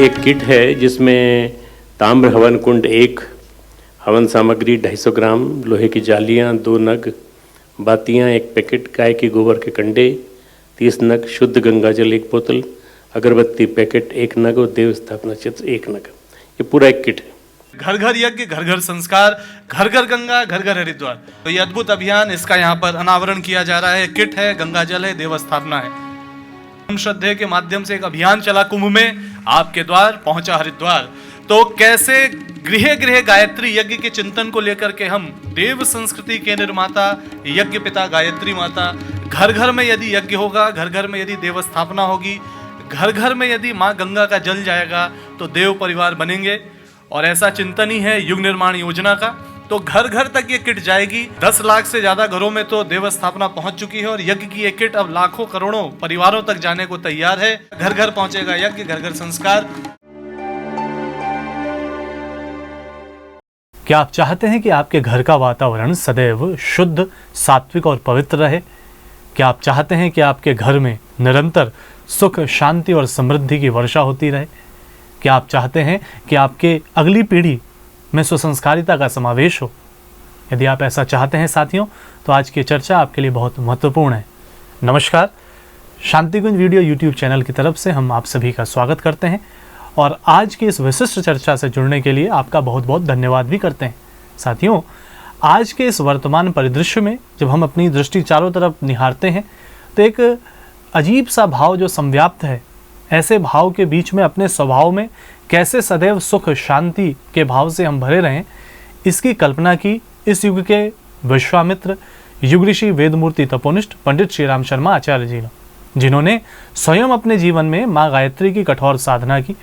एक किट है जिसमें ताम्र हवन कुंड 1, हवन सामग्री 250 ग्राम, लोहे की जालियाँ 2 नग, बातियाँ 1 पैकेट, गाय के गोबर के कंडे 30 नग, शुद्ध गंगा जल 1 बोतल, अगरबत्ती पैकेट 1 नग और देव स्थापना चित्र 1 नग। ये पूरा एक किट है। घर घर यज्ञ, घर घर संस्कार, घर घर गंगा, घर घर हरिद्वार। तो ये अद्भुत अभियान, इसका यहाँ पर अनावरण किया जा रहा है। किट है, गंगा जल है, देव स्थापना है। हम श्रद्धे के माध्यम से एक अभियान चला कुंभ में, आपके द्वार पहुंचा हरिद्वार। तो कैसे गृह गृह गायत्री यज्ञ के चिंतन को लेकर के हम देव संस्कृति के निर्माता यज्ञ पिता गायत्री माता, घर घर में यदि यज्ञ होगा, घर घर में यदि देव स्थापना होगी, घर घर में यदि माँ गंगा का जल जाएगा तो देव परिवार बनेंगे। और ऐसा चिंतन ही है युग निर्माण योजना का। तो घर घर तक ये किट जाएगी। 10 लाख से ज्यादा घरों में तो देव स्थापना पहुंच चुकी है और यज्ञ की ये किट अब लाखों करोड़ों परिवारों तक जाने को तैयार है। घर घर पहुंचेगा यज्ञ, घर घर संस्कार। क्या आप चाहते हैं कि आपके घर का वातावरण सदैव शुद्ध, सात्विक और पवित्र रहे? क्या आप चाहते हैं कि आपके घर में निरंतर सुख, शांति और समृद्धि की वर्षा होती रहे? क्या आप चाहते हैं कि आपके अगली पीढ़ी में सुसंस्कारिता का समावेश हो? यदि आप ऐसा चाहते हैं साथियों, तो आज की चर्चा आपके लिए बहुत महत्वपूर्ण है। नमस्कार, शांतिकुंज वीडियो यूट्यूब चैनल की तरफ से हम आप सभी का स्वागत करते हैं और आज की इस विशिष्ट चर्चा से जुड़ने के लिए आपका बहुत बहुत धन्यवाद भी करते हैं। साथियों, आज के इस वर्तमान परिदृश्य में जब हम अपनी दृष्टि चारों तरफ निहारते हैं तो एक अजीब सा भाव जो संव्याप्त है, ऐसे भाव के बीच में अपने स्वभाव में कैसे सदैव सुख, शांति के भाव से हम भरे रहें, इसकी कल्पना की इस युग के विश्वामित्र युग ऋषि वेदमूर्ति तपोनिष्ठ पंडित श्री राम शर्मा आचार्य जी ने, जिन्होंने स्वयं अपने जीवन में माँ गायत्री की कठोर साधना की।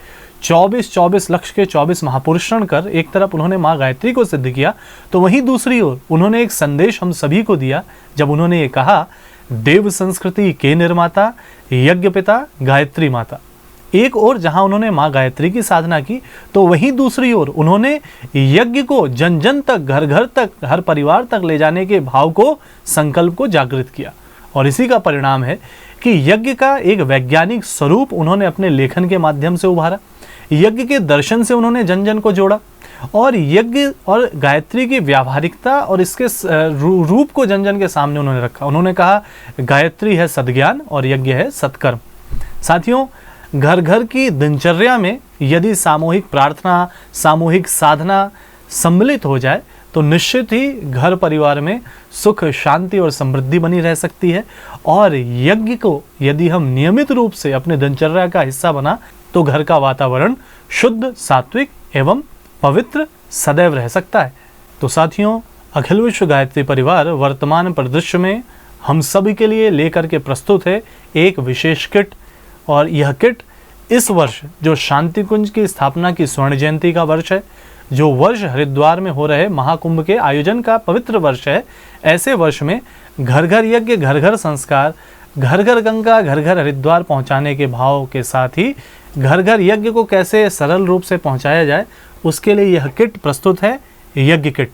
24 लक्ष के 24 महापुरुषण कर एक तरफ उन्होंने माँ गायत्री को सिद्ध किया, तो वहीं दूसरी ओर उन्होंने एक संदेश हम सभी को दिया जब उन्होंने ये कहा, देव संस्कृति के निर्माता यज्ञ पिता गायत्री माता। एक ओर जहां उन्होंने माँ गायत्री की साधना की, तो वहीं दूसरी ओर उन्होंने यज्ञ को जन जन तक, घर घर तक, हर परिवार तक ले जाने के भाव को, संकल्प को जागृत किया। और इसी का परिणाम है कि यज्ञ का एक वैज्ञानिक स्वरूप उन्होंने अपने लेखन के माध्यम से उभारा। यज्ञ के दर्शन से उन्होंने जन जन को जोड़ा और यज्ञ और गायत्री की व्यावहारिकता और इसके रूप को जन जन के सामने उन्होंने रखा। उन्होंने कहा, गायत्री है सद्ज्ञान और यज्ञ है सत्कर्म। साथियों, घर घर की दिनचर्या में यदि सामूहिक प्रार्थना, सामूहिक साधना सम्मिलित हो जाए तो निश्चित ही घर परिवार में सुख, शांति और समृद्धि बनी रह सकती है। और यज्ञ को यदि हम नियमित रूप से अपने दिनचर्या का हिस्सा बना तो घर का वातावरण शुद्ध, सात्विक एवं पवित्र सदैव रह सकता है। तो साथियों, अखिल विश्व गायत्री परिवार वर्तमान परिदृश्य में हम सभी के लिए लेकर के प्रस्तुत है एक विशेष किट। और यह किट इस वर्ष जो शांति कुंज की स्थापना की स्वर्ण जयंती का वर्ष है, जो वर्ष हरिद्वार में हो रहे महाकुंभ के आयोजन का पवित्र वर्ष है, ऐसे वर्ष में घर घर यज्ञ, घर घर संस्कार, घर घर गंगा, घर घर हरिद्वार पहुंचाने के भाव के साथ ही घर घर यज्ञ को कैसे सरल रूप से पहुंचाया जाए, उसके लिए यह किट प्रस्तुत है, यज्ञ किट।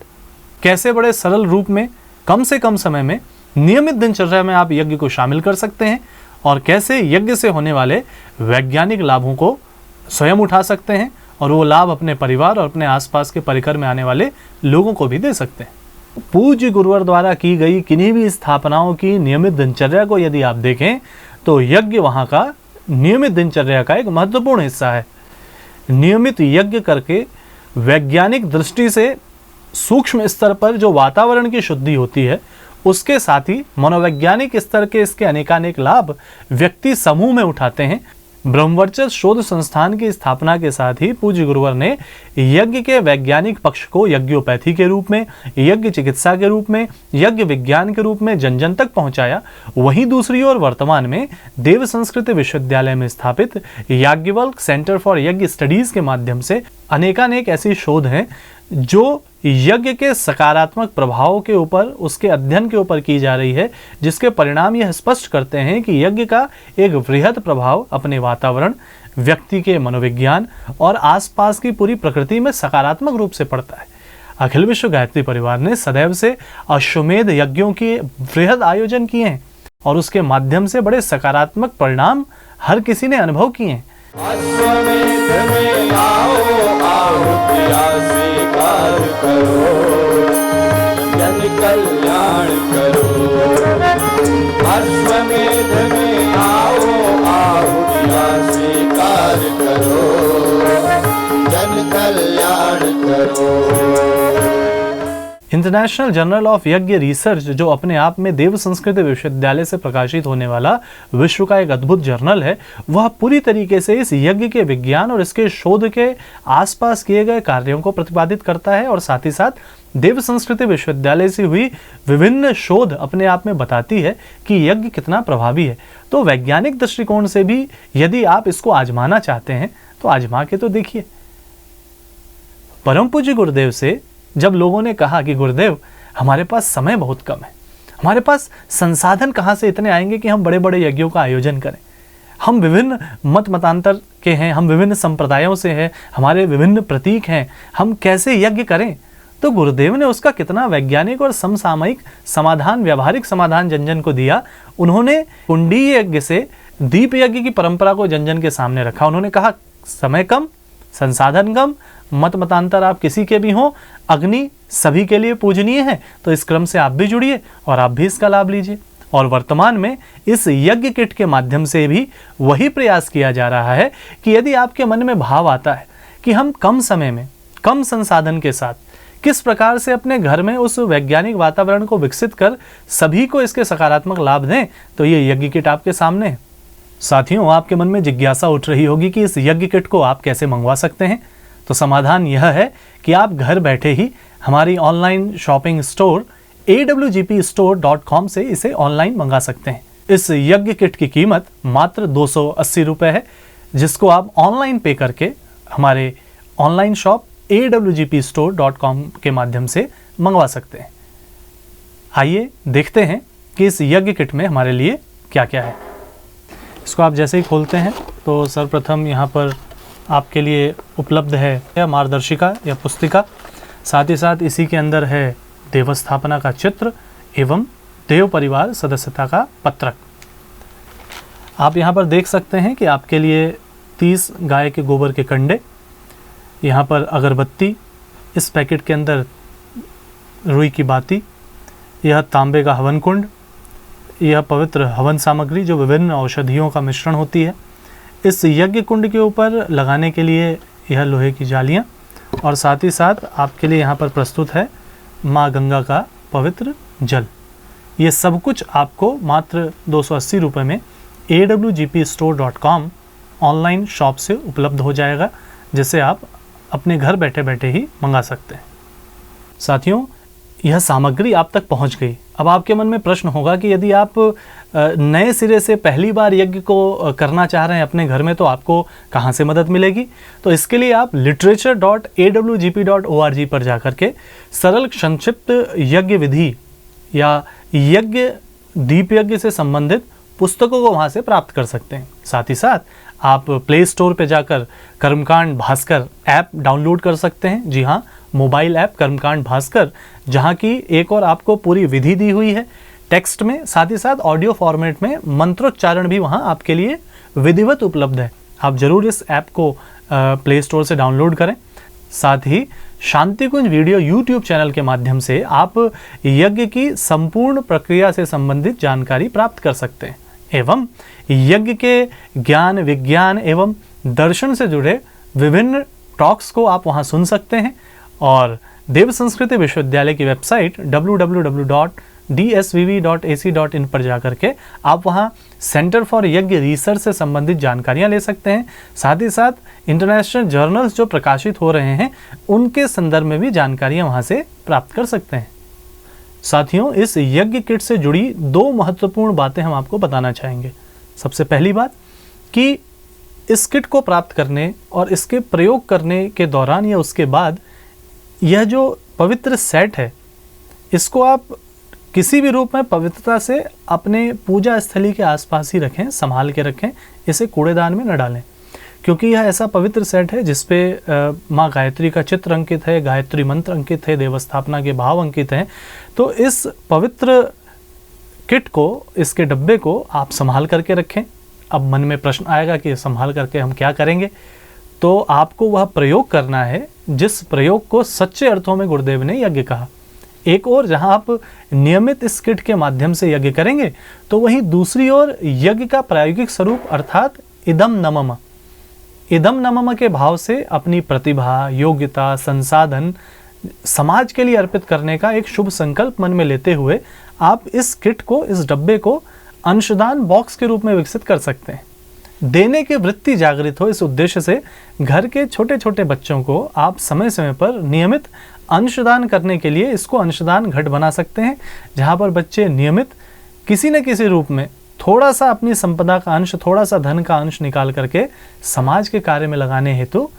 कैसे बड़े सरल रूप में कम से कम समय में नियमित दिनचर्या में आप यज्ञ को शामिल कर सकते हैं और कैसे यज्ञ से होने वाले वैज्ञानिक लाभों को स्वयं उठा सकते हैं और वो लाभ अपने परिवार और अपने आसपास के परिकर में आने वाले लोगों को भी दे सकते हैं। पूज्य गुरुवर द्वारा की गई किन्हीं भी स्थापनाओं की नियमित दिनचर्या को यदि आप देखें तो यज्ञ वहाँ का नियमित दिनचर्या का एक महत्वपूर्ण हिस्सा है। नियमित यज्ञ करके वैज्ञानिक दृष्टि से सूक्ष्म स्तर पर जो वातावरण की शुद्धि होती है, उसके साथ ही मनोवैज्ञानिक स्तर के इसके अनेकानेक लाभ व्यक्ति समूह में उठाते हैं। ब्रह्मवर्चस्व शोध संस्थान की स्थापना के साथ ही पूज्य गुरुवर ने यज्ञ के वैज्ञानिक पक्ष को यज्ञोपैथी के रूप में, यज्ञ चिकित्सा के रूप में, यज्ञ विज्ञान के रूप में जन जन तक पहुंचाया। वहीं दूसरी ओर वर्तमान में देव संस्कृत विश्वविद्यालय में स्थापित याज्ञवल्क्य सेंटर फॉर यज्ञ स्टडीज के माध्यम से अनेकानेक ऐसी शोध हैं जो यज्ञ के सकारात्मक प्रभावों के ऊपर, उसके अध्ययन के ऊपर की जा रही है, जिसके परिणाम यह स्पष्ट करते हैं कि यज्ञ का एक वृहद प्रभाव अपने वातावरण, व्यक्ति के मनोविज्ञान और आसपास की पूरी प्रकृति में सकारात्मक रूप से पड़ता है। अखिल विश्व गायत्री परिवार ने सदैव से अश्वमेध यज्ञों के वृहद आयोजन किए हैं और उसके माध्यम से बड़े सकारात्मक परिणाम हर किसी ने अनुभव किए हैं। अश्वमेध में आओ आहुतियाँ स्वीकार करो, जन कल्याण करो। अश्वमेध में आओ आहुतियाँ स्वीकार करो, जन कल्याण करो। इंटरनेशनल जर्नल ऑफ यज्ञ रिसर्च, जो अपने आप में देव संस्कृत विश्वविद्यालय से प्रकाशित होने वाला विश्व का एक अद्भुत जर्नल है, वह पूरी तरीके से इस यज्ञ के विज्ञान और इसके शोध के आसपास किए गए कार्यों को प्रतिपादित करता है और साथ ही साथ देव संस्कृति विश्वविद्यालय से हुई विभिन्न शोध अपने आप में बताती है कि यज्ञ कितना प्रभावी है। तो वैज्ञानिक दृष्टिकोण से भी यदि आप इसको आजमाना चाहते हैं तो आजमा के तो देखिए। परम पूज्य गुरुदेव से जब लोगों ने कहा कि गुरुदेव हमारे पास समय बहुत कम है, हमारे पास संसाधन कहाँ से इतने आएंगे कि हम बड़े बड़े यज्ञों का आयोजन करें, हम विभिन्न मतांतर के हैं, हम विभिन्न संप्रदायों से हैं, हमारे विभिन्न प्रतीक हैं, हम कैसे यज्ञ करें। तो गुरुदेव ने उसका कितना वैज्ञानिक और समसामयिक समाधान, व्यावहारिक समाधान जन जन को दिया। उन्होंने कुंडी यज्ञ से दीप यज्ञ की परंपरा को जन जन के सामने रखा। उन्होंने कहा समय कम, संसाधन कम, मतांतर आप किसी के भी हों, अग्नि सभी के लिए पूजनीय है, तो इस क्रम से आप भी जुड़िए और आप भी इसका लाभ लीजिए। और वर्तमान में इस यज्ञ किट के माध्यम से भी वही प्रयास किया जा रहा है कि यदि आपके मन में भाव आता है कि हम कम समय में कम संसाधन के साथ किस प्रकार से अपने घर में उस वैज्ञानिक वातावरण को विकसित कर सभी को इसके सकारात्मक लाभ दें, तो ये यज्ञ किट आपके सामने है। साथियों, आपके मन में जिज्ञासा उठ रही होगी कि इस यज्ञ किट को आप कैसे मंगवा सकते हैं। तो समाधान यह है कि आप घर बैठे ही हमारी ऑनलाइन शॉपिंग स्टोर awgpstore.com से इसे ऑनलाइन मंगा सकते हैं। इस यज्ञ किट की कीमत मात्र 280 रुपये है, जिसको आप ऑनलाइन पे करके हमारे ऑनलाइन शॉप awgpstore.com के माध्यम से मंगवा सकते हैं। आइए देखते हैं कि इस यज्ञ किट में हमारे लिए क्या क्या है। इसको आप जैसे ही खोलते हैं तो सर्वप्रथम यहाँ पर आपके लिए उपलब्ध है या मार्गदर्शिका या पुस्तिका, साथ ही साथ इसी के अंदर है देवस्थापना का चित्र एवं देव परिवार सदस्यता का पत्रक। आप यहाँ पर देख सकते हैं कि आपके लिए 30 गाय के गोबर के कंडे, यहाँ पर अगरबत्ती, इस पैकेट के अंदर रुई की बाती, यह तांबे का हवन कुंड, यह पवित्र हवन सामग्री जो विभिन्न औषधियों का मिश्रण होती है। इस यज्ञ कुंड के ऊपर लगाने के लिए यह लोहे की जालियाँ, और साथ ही साथ आपके लिए यहाँ पर प्रस्तुत है माँ गंगा का पवित्र जल। ये सब कुछ आपको मात्र 280 रुपये में awgpstore.com ऑनलाइन शॉप से उपलब्ध हो जाएगा, जिसे आप अपने घर बैठे बैठे ही मंगा सकते हैं। साथियों, यह सामग्री आप तक पहुंच गई। अब आपके मन में प्रश्न होगा कि यदि आप नए सिरे से पहली बार यज्ञ को करना चाह रहे हैं अपने घर में, तो आपको कहां से मदद मिलेगी। तो इसके लिए आप literature.awgp.org पर जाकर के सरल संक्षिप्त यज्ञ विधि या यज्ञ दीप यज्ञ से संबंधित पुस्तकों को वहां से प्राप्त कर सकते हैं। साथ ही साथ आप प्ले स्टोर पे जाकर कर्मकांड भास्कर ऐप डाउनलोड कर सकते हैं। जी हाँ, मोबाइल ऐप कर्मकांड भास्कर, जहाँ की एक और आपको पूरी विधि दी हुई है टेक्स्ट में, साथ ही साथ ऑडियो फॉर्मेट में मंत्रोच्चारण भी वहाँ आपके लिए विधिवत उपलब्ध है। आप जरूर इस ऐप को प्ले स्टोर से डाउनलोड करें। साथ ही शांति कुंज वीडियो यूट्यूब चैनल के माध्यम से आप यज्ञ की संपूर्ण प्रक्रिया से संबंधित जानकारी प्राप्त कर सकते हैं एवं यज्ञ के ज्ञान, विज्ञान एवं दर्शन से जुड़े विभिन्न टॉक्स को आप वहां सुन सकते हैं। और देव संस्कृति विश्वविद्यालय की वेबसाइट www.dsvv.ac.in पर जाकर के आप वहां सेंटर फॉर यज्ञ रिसर्च से संबंधित जानकारियां ले सकते हैं। साथ ही साथ इंटरनेशनल जर्नल्स जो प्रकाशित हो रहे हैं उनके संदर्भ में भी जानकारियां वहां से प्राप्त कर सकते हैं। साथियों, इस यज्ञ किट से जुड़ी 2 महत्वपूर्ण बातें हम आपको बताना चाहेंगे। सबसे पहली बात कि इस किट को प्राप्त करने और इसके प्रयोग करने के दौरान या उसके बाद यह जो पवित्र सेट है, इसको आप किसी भी रूप में पवित्रता से अपने पूजा स्थली के आसपास ही रखें, संभाल के रखें, इसे कूड़ेदान में न डालें, क्योंकि यह ऐसा पवित्र सेट है जिसपे माँ गायत्री का चित्र अंकित है, गायत्री मंत्र अंकित है, देवस्थापना के भाव अंकित हैं। तो इस पवित्र किट को, इसके डब्बे को आप संभाल करके रखें, अब मन में प्रश्न आएगा कि संभाल करके हम क्या करेंगे, तो आपको वह प्रयोग करना है जिस प्रयोग को सच्चे अर्थों में गुरुदेव ने यज्ञ कहा। एक ओर जहां आप नियमित इस किट के माध्यम से यज्ञ करेंगे, तो वहीं दूसरी ओर यज्ञ का प्रायोगिक स्वरूप अर्थात इदम नमः, इदम नमः के भाव से अपनी प्रतिभा, योग्यता, संसाधन समाज के लिए अर्पित करने का एक शुभ संकल्प मन में लेते हुए आप इस किट को, इस डब्बे को अंशदान बॉक्स के रूप में विकसित कर सकते हैं। देने की वृत्ति जागृत हो, इस उद्देश्य से घर के छोटे छोटे बच्चों को आप समय समय पर नियमित अंशदान करने के लिए इसको अंशदान घट बना सकते हैं, जहां पर बच्चे नियमित किसी न किसी रूप में थोड़ा सा अपनी संपदा का अंश, थोड़ा सा धन का अंश निकाल करके समाज के कार्य में लगाने हेतु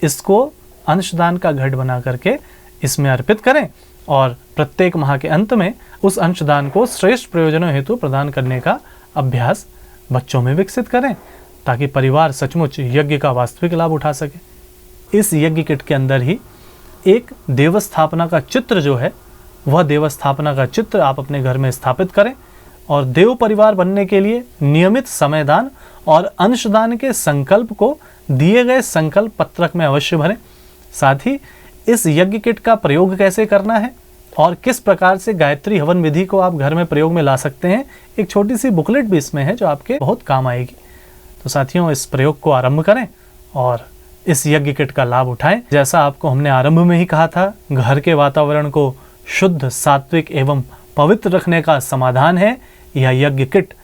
इसको अंशदान का घट बना करके इसमें अर्पित करें और प्रत्येक माह के अंत में उस अंशदान को श्रेष्ठ प्रयोजनों हेतु प्रदान करने का अभ्यास बच्चों में विकसित करें, ताकि परिवार सचमुच यज्ञ का वास्तविक लाभ उठा सके। इस यज्ञ किट के अंदर ही एक देवस्थापना का चित्र जो है, वह देवस्थापना का चित्र आप अपने घर में स्थापित करें और देव परिवार बनने के लिए नियमित समयदान और अंशदान के संकल्प को दिए गए संकल्प पत्रक में अवश्य भरें। साथ ही इस यज्ञ किट का प्रयोग कैसे करना है और किस प्रकार से गायत्री हवन विधि को आप घर में प्रयोग में ला सकते हैं, एक छोटी सी बुकलेट भी इसमें है जो आपके बहुत काम आएगी। तो साथियों, इस प्रयोग को आरंभ करें और इस यज्ञ किट का लाभ उठाएं। जैसा आपको हमने आरंभ में ही कहा था, घर के वातावरण को शुद्ध, सात्विक एवं पवित्र रखने का समाधान है यह यज्ञ किट।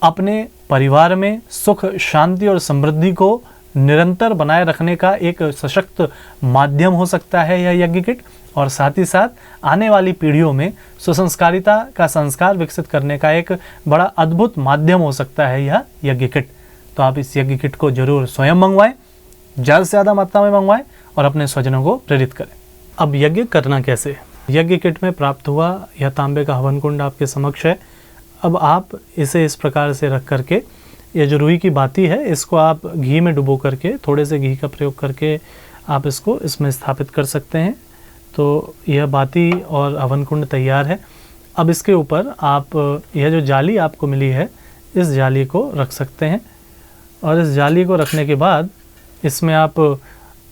अपने परिवार में सुख, शांति और समृद्धि को निरंतर बनाए रखने का एक सशक्त माध्यम हो सकता है यह यज्ञ किट, और साथ ही साथ आने वाली पीढ़ियों में सुसंस्कारिता का संस्कार विकसित करने का एक बड़ा अद्भुत माध्यम हो सकता है यह यज्ञ किट। तो आप इस यज्ञ किट को जरूर स्वयं मंगवाएं, ज़्यादा से ज़्यादा मात्रा में मंगवाएं और अपने स्वजनों को प्रेरित करें। अब यज्ञ करना कैसे? यज्ञ किट में प्राप्त हुआ यह तांबे का हवन कुंड आपके समक्ष है। अब आप इसे इस प्रकार से रख करके, यह जो रुई की बाती है, इसको आप घी में डुबो करके, थोड़े से घी का प्रयोग करके आप इसको इसमें स्थापित कर सकते हैं। तो यह बाती और हवन कुंड तैयार है। अब इसके ऊपर आप यह जो जाली आपको मिली है, इस जाली को रख सकते हैं और इस जाली को रखने के बाद इसमें आप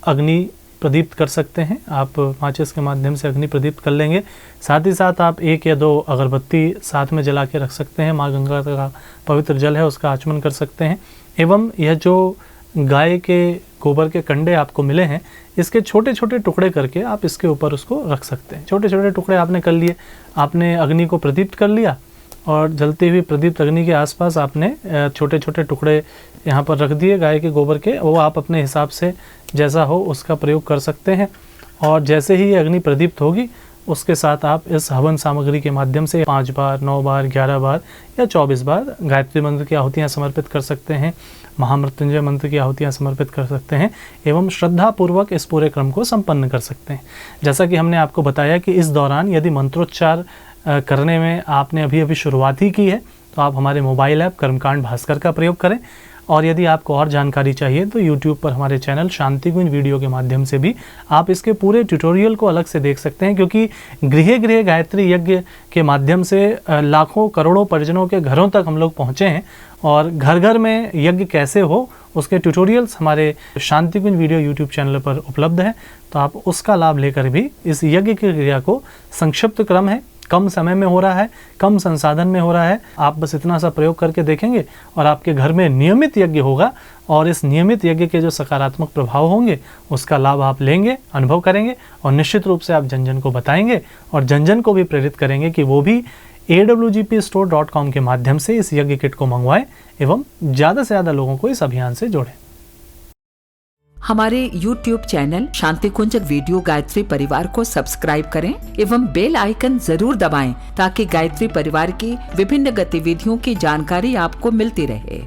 अग्नि प्रदीप्त कर सकते हैं। आप माचिस के माध्यम से अग्नि प्रदीप्त कर लेंगे। साथ ही साथ आप 1 या 2 अगरबत्ती साथ में जला के रख सकते हैं। माँ गंगा का पवित्र जल है उसका आचमन कर सकते हैं। एवं यह जो गाय के गोबर के कंडे आपको मिले हैं, इसके छोटे छोटे टुकड़े करके आप इसके ऊपर उसको रख सकते हैं। छोटे छोटे टुकड़े आपने कर लिए, आपने अग्नि को प्रदीप्त कर लिया और जलती हुई प्रदीप्त अग्नि के आसपास आपने छोटे छोटे टुकड़े यहाँ पर रख दिए गाय के गोबर के। वो आप अपने हिसाब से जैसा हो उसका प्रयोग कर सकते हैं। और जैसे ही ये अग्नि प्रदीप्त होगी, उसके साथ आप इस हवन सामग्री के माध्यम से 5 बार, 9 बार, 11 बार या 24 बार गायत्री मंत्र की आहुतियाँ समर्पित कर सकते हैं, महामृत्युंजय मंत्र की आहुतियाँ समर्पित कर सकते हैं एवं श्रद्धापूर्वक इस पूरे क्रम को संपन्न कर सकते हैं। जैसा कि हमने आपको बताया कि इस दौरान यदि मंत्रोच्चार करने में आपने अभी शुरुआत ही की है, तो आप हमारे मोबाइल ऐप कर्मकांड भास्कर का प्रयोग करें। और यदि आपको और जानकारी चाहिए तो YouTube पर हमारे चैनल शांति कुंज वीडियो के माध्यम से भी आप इसके पूरे ट्यूटोरियल को अलग से देख सकते हैं, क्योंकि गृह गृह गायत्री यज्ञ के माध्यम से लाखों करोड़ों परिजनों के घरों तक हम लोग पहुँचे हैं और घर घर में यज्ञ कैसे हो उसके ट्यूटोरियल्स हमारे शांति कुंज वीडियो YouTube चैनल पर उपलब्ध है। तो आप उसका लाभ लेकर भी इस यज्ञ की क्रिया को, संक्षिप्त क्रम है, कम समय में हो रहा है, कम संसाधन में हो रहा है, आप बस इतना सा प्रयोग करके देखेंगे और आपके घर में नियमित यज्ञ होगा और इस नियमित यज्ञ के जो सकारात्मक प्रभाव होंगे उसका लाभ आप लेंगे, अनुभव करेंगे और निश्चित रूप से आप जन जन को बताएंगे और जन जन को भी प्रेरित करेंगे कि वो भी awgpstore.com के माध्यम से इस यज्ञ किट को मंगवाएं एवं ज़्यादा से ज़्यादा लोगों को इस अभियान से जोड़ें। हमारे YouTube चैनल शांति कुंज वीडियो गायत्री परिवार को सब्सक्राइब करें एवं बेल आइकन जरूर दबाएं ताकि गायत्री परिवार की विभिन्न गतिविधियों की जानकारी आपको मिलती रहे।